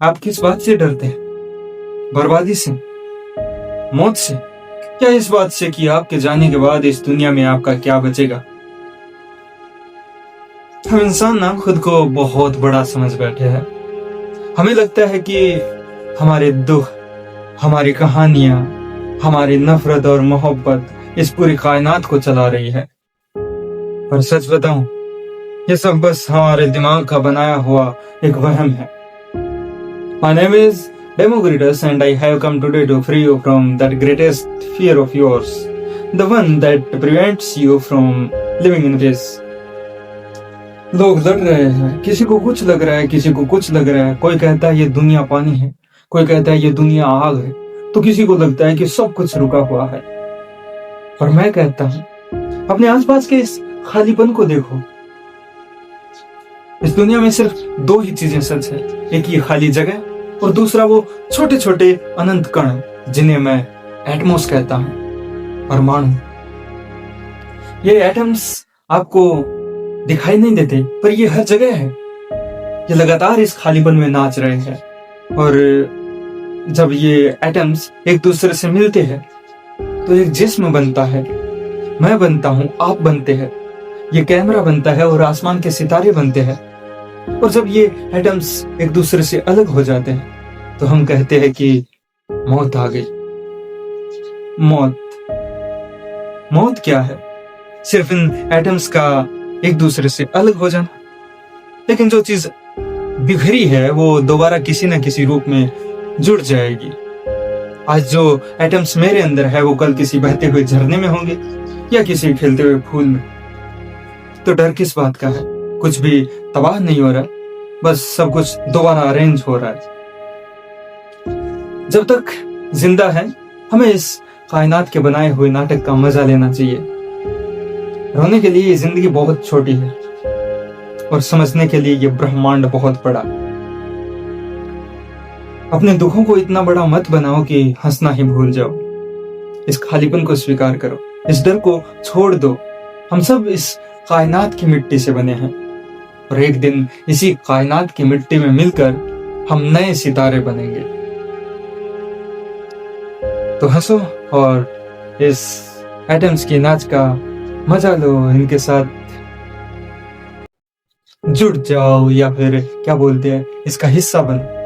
आप किस बात से डरते हैं? बर्बादी से? मौत से? क्या इस बात से कि आपके जाने के बाद इस दुनिया में आपका क्या बचेगा? हम इंसान ना खुद को बहुत बड़ा समझ बैठे हैं। हमें लगता है कि हमारे दुख, हमारी कहानियां, हमारी नफरत और मोहब्बत इस पूरी कायनात को चला रही है। पर सच बताऊं, ये सब बस हमारे दिमाग का बनाया हुआ एक वहम है। My name is Democritus and I have come today to free you from that greatest fear of yours, the one that prevents you from living in peace. लोग लड़ रहे हैं, किसी को कुछ लग रहा है, किसी को कुछ लग रहा है। कोई कहता है ये दुनिया पानी है, कोई कहता है ये दुनिया आग है, तो किसी को लगता है कि सब कुछ रुका हुआ है। पर मैं कहता हूं, अपने आसपास के इस खालीपन को देखो। इस दुनिया में सिर्फ दो ही चीजें सच है, एक ये खाली जगह और दूसरा वो छोटे छोटे अनंत कण जिन्हें मैं एटमॉस कहता हूं, परमाणु। ये एटम्स आपको दिखाई नहीं देते, पर ये हर जगह है। ये लगातार इस खालीपन में नाच रहे हैं। और जब ये एटम्स एक दूसरे से मिलते हैं तो एक जिस्म बनता है। मैं बनता हूं, आप बनते हैं, ये कैमरा बनता है और आसमान के सितारे बनते हैं। और जब ये एटम्स एक दूसरे से अलग हो जाते हैं तो हम कहते हैं कि मौत आ गई। मौत क्या है? सिर्फ इन एटम्स का एक दूसरे से अलग हो जाना। लेकिन जो चीज बिखरी है वो दोबारा किसी न किसी रूप में जुड़ जाएगी। आज जो एटम्स मेरे अंदर है वो कल किसी बहते हुए झरने में होंगे या किसी खिलते हुए फूल में। तो डर किस बात का है? कुछ भी तबाह नहीं हो रहा, बस सब कुछ दोबारा अरेंज हो रहा है। जब तक जिंदा है हमें इस कायनात के बनाए हुए नाटक का मजा लेना चाहिए। रोने के लिए ये जिंदगी बहुत छोटी है और समझने के लिए ये ब्रह्मांड बहुत बड़ा। अपने दुखों को इतना बड़ा मत बनाओ कि हंसना ही भूल जाओ। इस खालीपन को स्वीकार करो, इस डर को छोड़ दो। हम सब इस कायनात की मिट्टी से बने हैं और एक दिन इसी कायनात की मिट्टी में मिलकर हम नए सितारे बनेंगे। तो हंसो और इस एटम्स की नाच का मजा लो, इनके साथ जुड़ जाओ या फिर क्या बोलते हैं, इसका हिस्सा बनो।